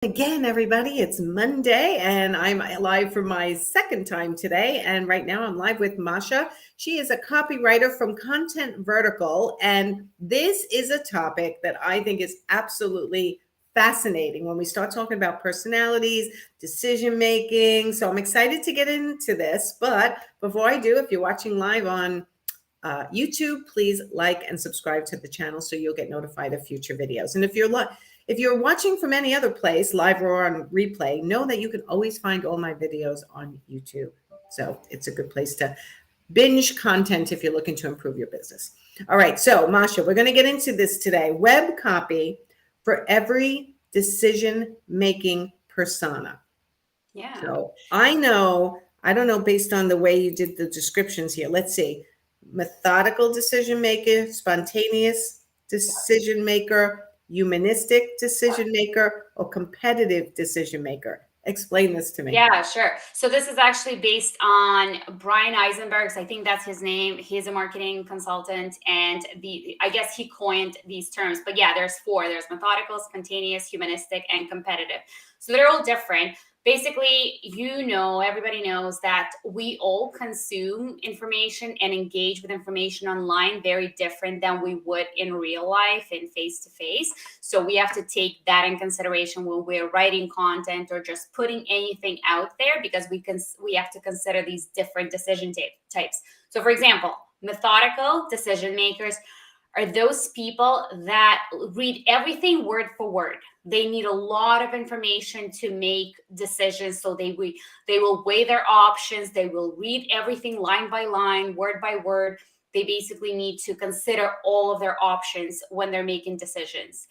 Again, everybody, it's Monday and I'm live for my second time today. And right now I'm live with Masha. She is a copywriter from Content Vertical. And this is a topic that I think is absolutely fascinating when we start talking about personalities, decision making. So I'm excited to get into this. But before I do, if you're watching live on YouTube, please like and subscribe to the channel so you'll get notified of future videos. And if you're watching from any other place, live or on replay, know that you can always find all my videos on YouTube. So it's a good place to binge content if you're looking to improve your business. All right, so Masha, we're going to get into this today. Web copy for every decision-making persona. Yeah. So I don't know, based on the way you did the descriptions here, let's see. Methodical decision maker, spontaneous decision maker, humanistic decision maker, or competitive decision maker. Explain this to me. Yeah, sure. So this is actually based on Brian Eisenberg's, I think that's his name. He's a marketing consultant, and I guess he coined these terms. But yeah, there's four. There's methodical, spontaneous, humanistic, and competitive. So they're all different. Basically, everybody knows that we all consume information and engage with information online very different than we would in real life and face-to-face. So we have to take that in consideration when we're writing content or just putting anything out there, because we have to consider these different decision types. So for example, methodical decision makers are those people that read everything word for word. They need a lot of information to make decisions. So they will weigh their options. They will read everything line by line, word by word. They basically need to consider all of their options when they're making decisions.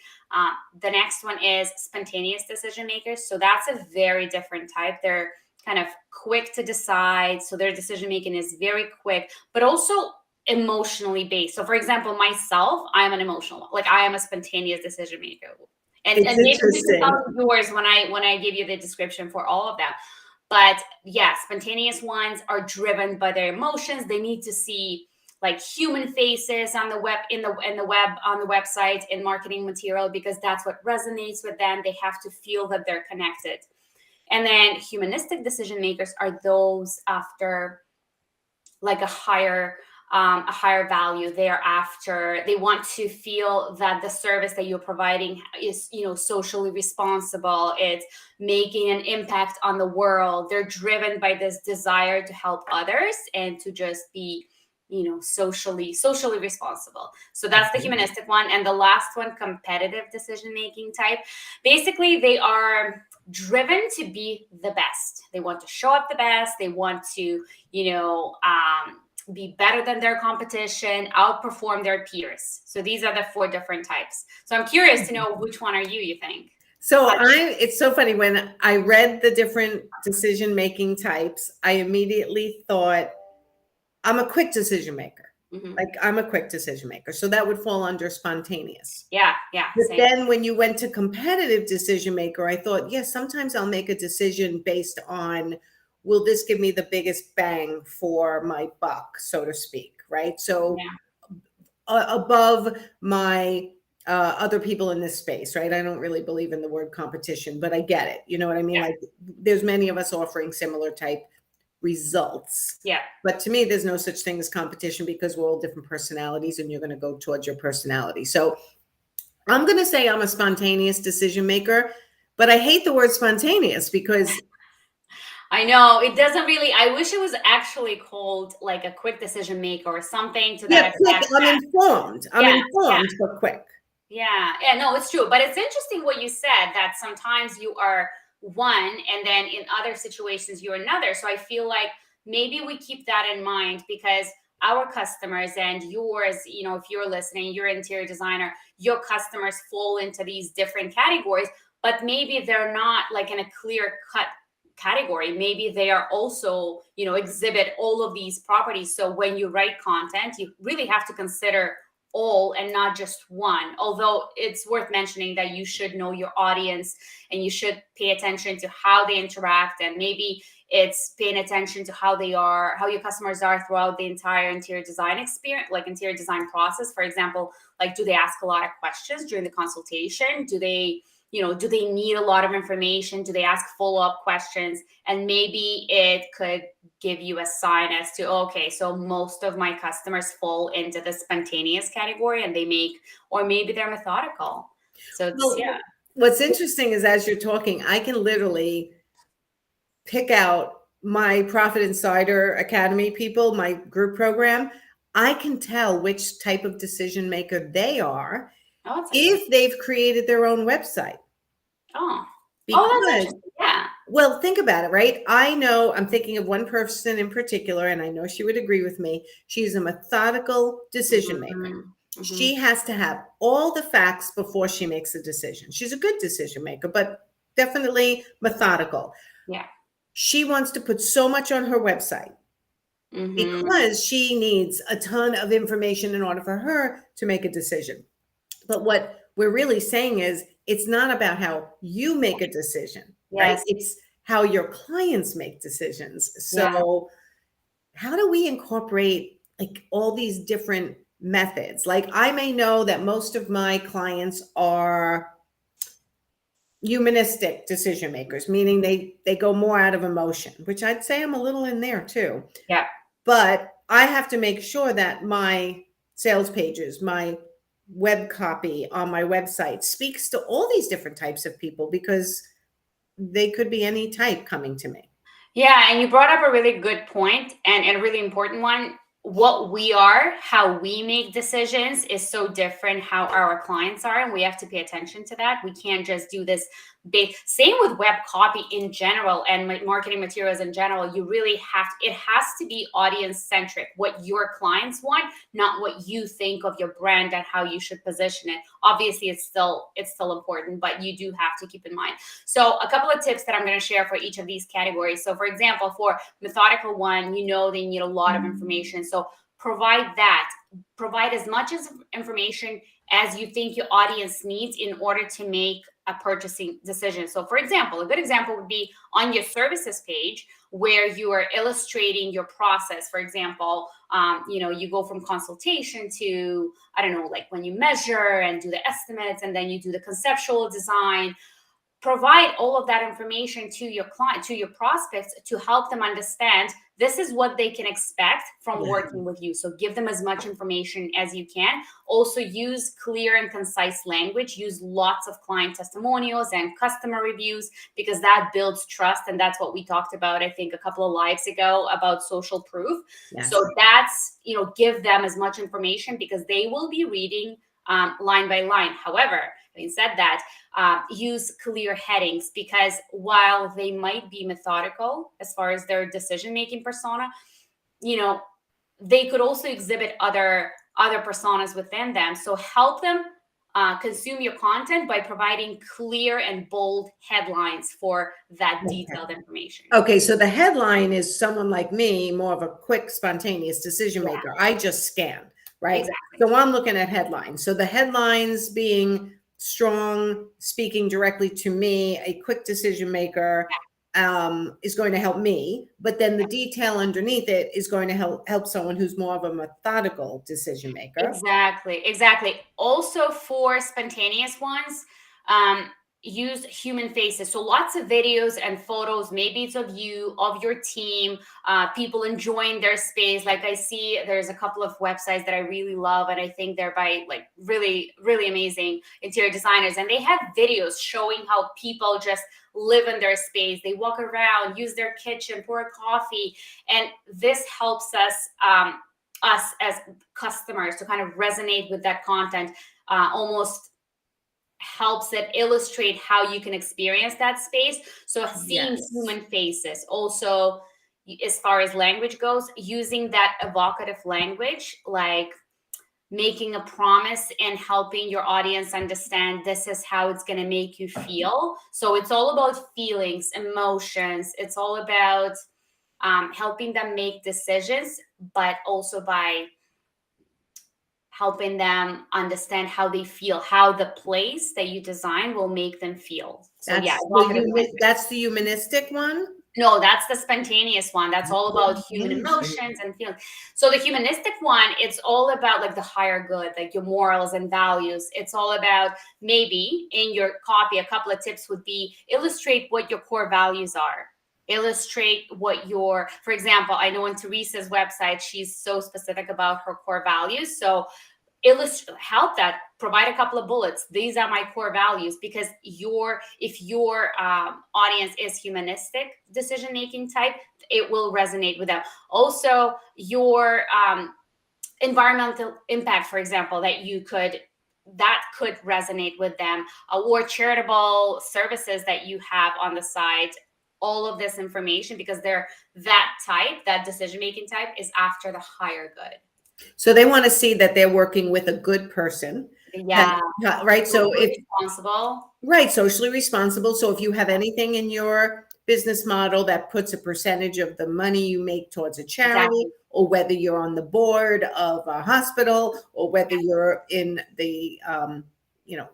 The next one is spontaneous decision makers. So that's a very different type. They're kind of quick to decide. So their decision making is very quick, but also emotionally based. So for example, myself, I'm an emotional, I am a spontaneous decision maker. And maybe you can tell yours when I give you the description for all of them. But yeah, spontaneous ones are driven by their emotions. They need to see like human faces on the web, in the web, on the website, in marketing material, because that's what resonates with them. They have to feel that they're connected. And then humanistic decision makers are those after like a higher value. They want to feel that the service that you're providing is, socially responsible. It's making an impact on the world. They're driven by this desire to help others and to just be, socially responsible. So that's the humanistic one. And the last one, competitive decision-making type. Basically, they are driven to be the best. They want to show up the best. They want to, be better than their competition, outperform their peers. So these are the four different types. So I'm curious to know, which one are you think? So it's so funny, when I read the different decision-making types, I immediately thought, I'm a quick decision maker. Mm-hmm. Like I'm a quick decision maker. So that would fall under spontaneous. Yeah. But same. Then when you went to competitive decision maker, I thought, yes, sometimes I'll make a decision based on, will this give me the biggest bang for my buck, so to speak, right? So above my other people in this space, right? I don't really believe in the word competition, but I get it. You know what I mean? Yeah. Like there's many of us offering similar type results. Yeah. But to me, there's no such thing as competition, because we're all different personalities and you're going to go towards your personality. So I'm going to say I'm a spontaneous decision maker, but I hate the word spontaneous because I know it doesn't really. I wish it was actually called like a quick decision maker or something to that effect. I'm informed. I'm informed, but quick. Yeah. No, it's true. But it's interesting what you said, that sometimes you are one and then in other situations you're another. So I feel like maybe we keep that in mind, because our customers and yours, if you're listening, you're an interior designer, your customers fall into these different categories, but maybe they're not like in a clear cut category. Maybe they are also, exhibit all of these properties. So when you write content, you really have to consider all and not just one. Although it's worth mentioning that you should know your audience and you should pay attention to how they interact, and maybe it's paying attention to how your customers are throughout the entire interior design experience, like interior design process. For example, like, do they ask a lot of questions during the consultation? Do they do they need a lot of information? Do they ask follow-up questions? And maybe it could give you a sign as to, okay, so most of my customers fall into the spontaneous category and or maybe they're methodical. So it's, Well, yeah. what's interesting is as you're talking, I can literally pick out my Profit Insider Academy people, my group program. I can tell which type of decision maker they are Oh, that's interesting. if they've created their own website. Oh, that's Because, interesting. Yeah. well, think about it, right? I know I'm thinking of one person in particular, and I know she would agree with me. She's a methodical decision maker. She has to have all the facts before she makes a decision. She's a good decision maker, but definitely methodical. Yeah. She wants to put so much on her website because she needs a ton of information in order for her to make a decision. But what we're really saying is it's not about how you make a decision, right? Yes. It's how your clients make decisions. So Yeah. how do we incorporate like all these different methods? Like I may know that most of my clients are humanistic decision makers, meaning they go more out of emotion, which I'd say I'm a little in there too. Yeah. But I have to make sure that my sales pages, my web copy on my website speaks to all these different types of people because they could be any type coming to me. Yeah, and you brought up a really good point and a really important one. What we are, how we make decisions is so different how our clients are, and we have to pay attention to that. We can't just do this same with web copy in general and marketing materials in general. You really it has to be audience centric, what your clients want, not what you think of your brand and how you should position it. Obviously it's still important, but you do have to keep in mind. So a couple of tips that I'm going to share for each of these categories. So for example, for methodical one, they need a lot of information. So provide as much information as you think your audience needs in order to make a purchasing decision. So for example, a good example would be on your services page where you are illustrating your process. For example, you go from consultation to, I don't know, like when you measure and do the estimates and then you do the conceptual design. Provide all of that information to your client, to your prospects, to help them understand this is what they can expect from working with you. So give them as much information as you can. Also use clear and concise language. Use lots of client testimonials and customer reviews because that builds trust. And that's what we talked about, I think, a couple of lives ago about social proof. Yes. So that's, give them as much information because they will be reading line by line. However, having said that, use clear headings because while they might be methodical as far as their decision-making persona, they could also exhibit other personas within them. So help them consume your content by providing clear and bold headlines for that detailed information. Okay, so the headline is someone like me, more of a quick, spontaneous decision maker. I just scan, right? Exactly. So I'm looking at headlines. So the headlines being strong, speaking directly to me, a quick decision maker is going to help me. But then the detail underneath it is going to help someone who's more of a methodical decision maker. Exactly. Also for spontaneous ones, use human faces. So lots of videos and photos, maybe it's of you, of your team, people enjoying their space. Like I see there's a couple of websites that I really love and I think they're by like really, really amazing interior designers. And they have videos showing how people just live in their space. They walk around, use their kitchen, pour a coffee. And this helps us as customers to kind of resonate with that content, almost helps it illustrate how you can experience that space. So seeing human faces. Also, as far as language goes, using that evocative language, like making a promise and helping your audience understand this is how it's going to make you feel. So it's all about feelings, emotions. It's all about helping them make decisions, but also by helping them understand how they feel, how the place that you design will make them feel. So That's the humanistic one? No, that's the spontaneous one. That's all about human emotions and feelings. So the humanistic one, it's all about like the higher good, like your morals and values. It's all about, maybe in your copy, a couple of tips would be illustrate what your core values are. Illustrate what your, for example, I know on Teresa's website, she's so specific about her core values. So help that, provide a couple of bullets. These are my core values, because if your audience is humanistic decision making type, it will resonate with them. Also, your environmental impact, for example, that could resonate with them, or charitable services that you have on the side. All of this information, because that decision making type is after the higher good. So they want to see that they're working with a good person. Yeah. Right. So if responsible. Right. Socially responsible. So if you have anything in your business model that puts a percentage of the money you make towards a charity, Exactly. or whether you're on the board of a hospital, or whether you're in the,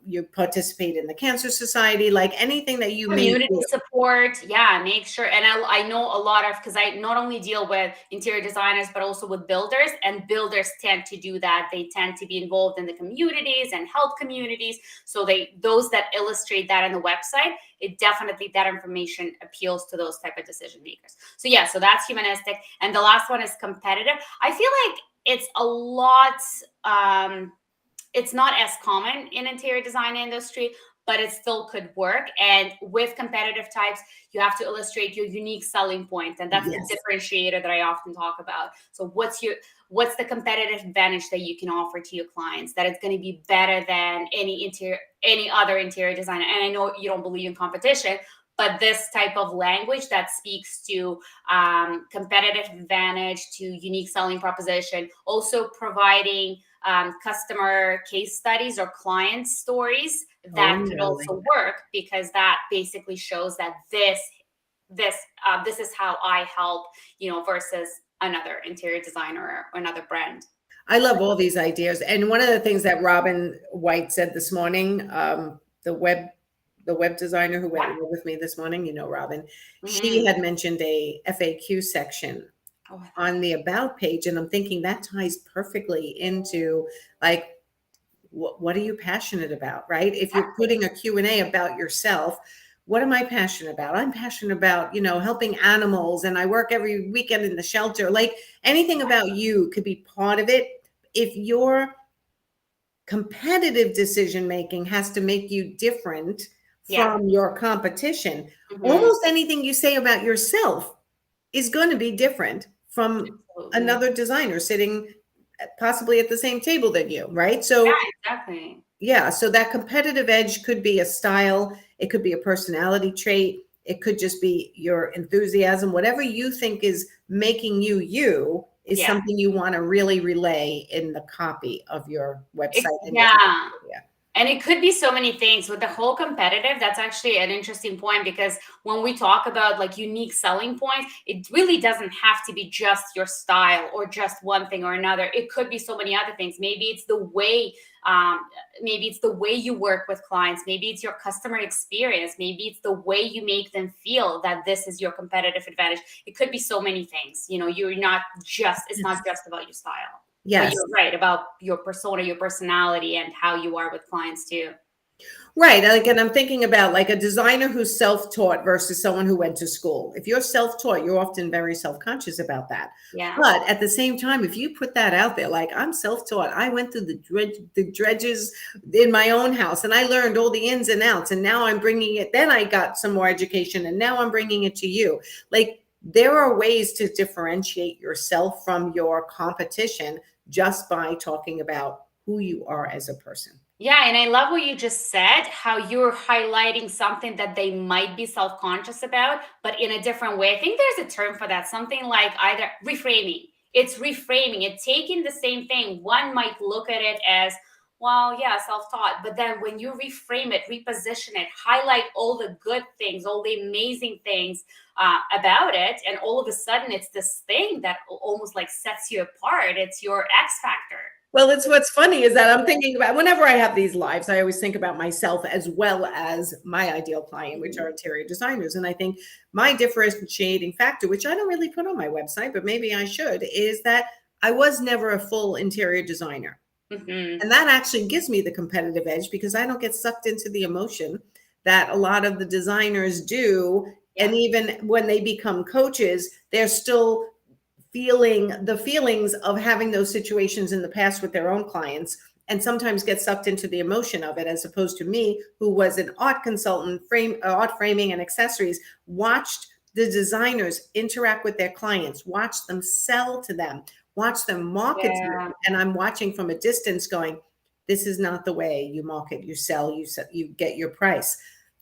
you participate in the Cancer Society, like anything that you may Community do. support, make sure. And I know a lot of, because I not only deal with interior designers, but also with builders, and builders tend to do that. They tend to be involved in the communities and help communities. So those that illustrate that on the website, it definitely, that information appeals to those type of decision makers. So so that's humanistic. And the last one is competitive. I feel like it's a lot, it's not as common in interior design industry, but it still could work. And with competitive types, you have to illustrate your unique selling point. And that's Yes. the differentiator that I often talk about. So what's the competitive advantage that you can offer to your clients that it's going to be better than any other interior designer? And I know you don't believe in competition, but this type of language that speaks to competitive advantage, to unique selling proposition, also providing customer case studies or client stories, that could also work, because that basically shows that this is how I help, versus another interior designer or another brand. I love all these ideas. And one of the things that Robin White said this morning, the web designer who went with me this morning, Robin, she had mentioned a FAQ section on the about page. And I'm thinking that ties perfectly into, like, what are you passionate about, right? If you're putting a Q&A about yourself, what am I passionate about? I'm passionate about, helping animals, and I work every weekend in the shelter. Like, anything about you could be part of it. If your competitive decision making has to make you different from your competition, almost anything you say about yourself is going to be different from another designer sitting possibly at the same table than you, right? So exactly. Yeah, so that competitive edge could be a style, it could be a personality trait, it could just be your enthusiasm. Whatever you think is making you is something you want to really relay in the copy of your website. And it could be so many things with the whole competitive. That's actually an interesting point, because when we talk about like unique selling points, it really doesn't have to be just your style or just one thing or another. It could be so many other things. Maybe it's the way, you work with clients. Maybe it's your customer experience. Maybe it's the way you make them feel that this is your competitive advantage. It could be so many things. It's not just about your style. Yes. But you're right about your persona, your personality, and how you are with clients too. Right. Again, I'm thinking about like a designer who's self-taught versus someone who went to school. If you're self-taught, you're often very self-conscious about that. Yeah. But at the same time, if you put that out there, like, I'm self-taught, I went through the dredges in my own house, and I learned all the ins and outs, and now I'm bringing it. Then I got some more education, and now I'm bringing it to you. Like, there are ways to differentiate yourself from your competition just by talking about who you are as a person. Yeah, and I love what you just said, how you're highlighting something that they might be self-conscious about, but in a different way. I think there's a term for that, something like either reframing. It's reframing. It's taking the same thing. One might look at it as, well, yeah, self-taught. But then when you reframe it, reposition it, highlight all the good things, all the amazing things about it, and all of a sudden it's this thing that almost like sets you apart. It's your X factor. Well, it's what's funny is that I'm thinking about whenever I have these lives, I always think about myself as well as my ideal client, which are interior designers. And I think my differentiating factor, which I don't really put on my website, but maybe I should, is that I was never a full interior designer. Mhm. And that actually gives me the competitive edge because I don't get sucked into the emotion that a lot of the designers do. Yeah. And even when they become coaches, they're still feeling the feelings of having those situations in the past with their own clients and sometimes get sucked into the emotion of it, as opposed to me, who was an art consultant, art framing and accessories, watched the designers interact with their clients, watch them sell to them, watch them market to Yeah. them. And I'm watching from a distance going, this is not the way you market, you sell, you get your price.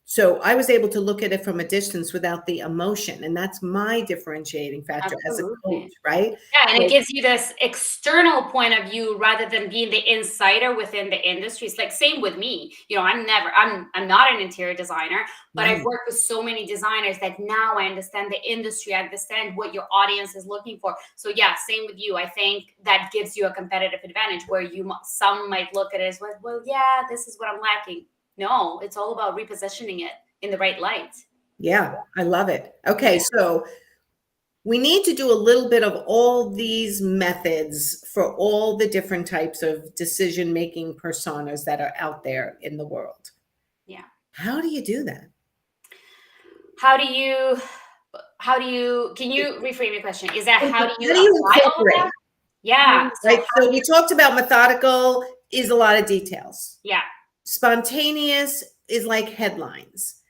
So I was able to look at it from a distance without the emotion. And that's my differentiating factor as a coach, Absolutely. right? Yeah, and it So, gives you this external point of view rather than being the insider within the industry. It's like same with me. I'm not an interior designer, but I've right. worked with so many designers that now I understand the industry, I understand what your audience is looking for. So yeah, same with you. I think that gives you a competitive advantage where some might look at it as well, yeah, this is what I'm lacking. No, it's all about repositioning it in the right light. Yeah, I love it. Okay, Yeah. so we need to do a little bit of all these methods for all the different types of decision-making personas that are out there in the world. Yeah. How do you do that? How do you can you reframe your question? Is that how do you How do you apply all of that? incorporate? Yeah. So Right. how So do we you talked about methodical is a lot of details. yeah. Spontaneous is like headlines.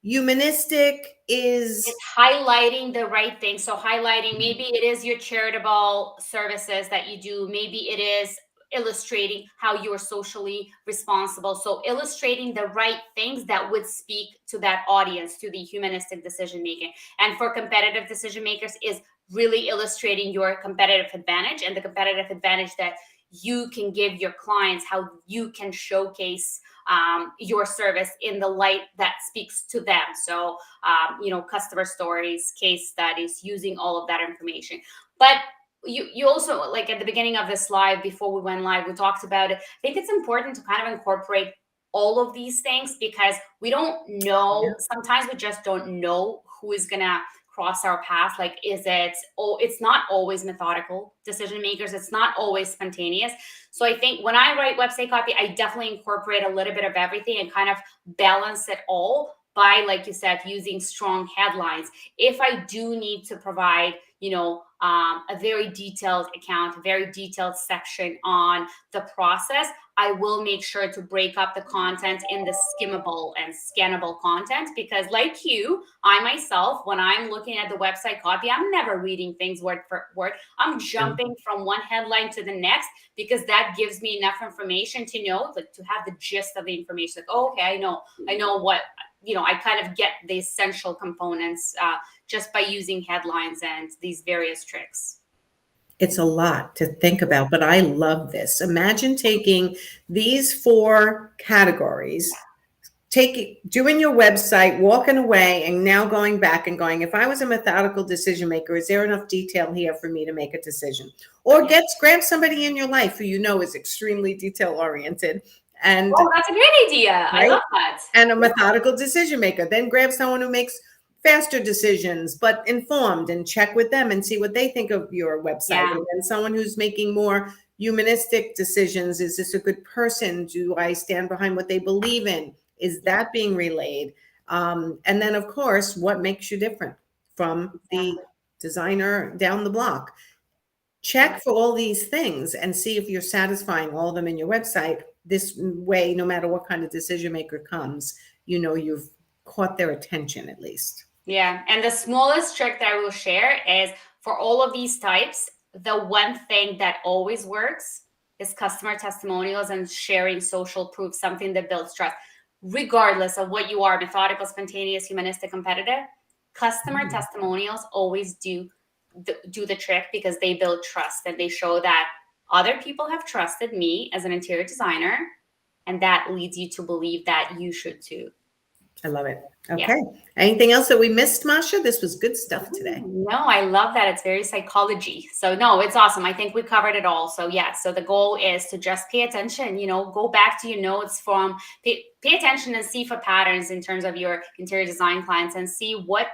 Humanistic is It's highlighting the right thing. So highlighting, maybe it is your charitable services that you do. Maybe it is illustrating how you are socially responsible. So illustrating the right things that would speak to that audience, to the humanistic decision making. And for competitive decision makers is really illustrating your competitive advantage and the competitive advantage that you can give your clients, how you can showcase your service in the light that speaks to them. So customer stories, case studies, using all of that information. But you also, like at the beginning of this live, before we went live, we talked about it. I think it's important to kind of incorporate all of these things because we don't know. Sometimes we just don't know who is gonna cross our path. Like, it's not always methodical decision makers. It's not always spontaneous. So I think when I write website copy, I definitely incorporate a little bit of everything and kind of balance it all by, like you said, using strong headlines. If I do need to provide, a very detailed account, a very detailed section on the process, I will make sure to break up the content in the skimmable and scannable content because, like you, I myself, when I'm looking at the website copy, I'm never reading things word for word. I'm jumping from one headline to the next because that gives me enough information to know, like, to have the gist of the information. Like, oh, okay, I know what, I kind of get the essential components just by using headlines and these various tricks. It's a lot to think about, but I love this. Imagine taking these four categories, doing your website, walking away, and now going back and going, if I was a methodical decision maker, is there enough detail here for me to make a decision? Or grab somebody in your life who you know is extremely detail oriented and Oh, that's a great idea. I right, love that. and a methodical decision maker. Then grab someone who makes faster decisions, but informed, and check with them and see what they think of your website. Yeah. And then someone who's making more humanistic decisions. Is this a good person? Do I stand behind what they believe in? Is that being relayed? And then, of course, what makes you different from the Exactly. designer down the block? Yeah. Check for all these things and see if you're satisfying all of them in your website. This way, no matter what kind of decision maker comes, you've caught their attention at least. Yeah. And the smallest trick that I will share is for all of these types, the one thing that always works is customer testimonials and sharing social proof, something that builds trust. Regardless of what you are, methodical, spontaneous, humanistic, competitive, customer testimonials always do the trick because they build trust and they show that other people have trusted me as an interior designer, and that leads you to believe that you should too. I love it. Yeah. Okay. Anything else that we missed, Masha? This was good stuff today. No, I love that. It's very psychology. So no, it's awesome. I think we covered it all. So yeah, so the goal is to just pay attention, go back to your notes from pay attention and see for patterns in terms of your interior design clients and see what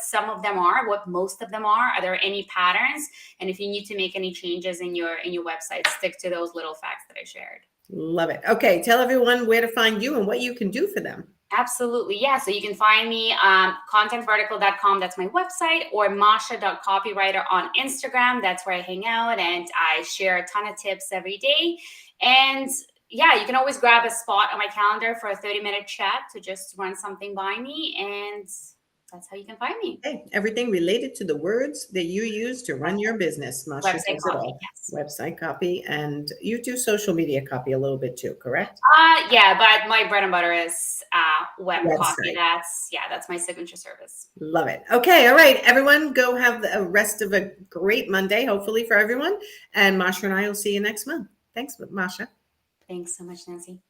some of them are, what most of them are. Are there any patterns? And if you need to make any changes in your website, stick to those little facts that I shared. Love it. Okay. Tell everyone where to find you and what you can do for them. Absolutely. Yeah. So you can find me contentvertical.com. That's my website, or masha.copywriter on Instagram. That's where I hang out and I share a ton of tips every day. And yeah, you can always grab a spot on my calendar for a 30-minute chat to just run something by me. And that's how you can find me. Okay. Everything related to the words that you use to run your business. Masha Website does it copy, all. yes. Website copy, and you do social media copy a little bit too, correct? Yeah, but my bread and butter is web copy. Website. That's my signature service. Love it. Okay. All right. Everyone go have the rest of a great Monday, hopefully for everyone. And Masha and I will see you next month. Thanks, Masha. Thanks so much, Nancy.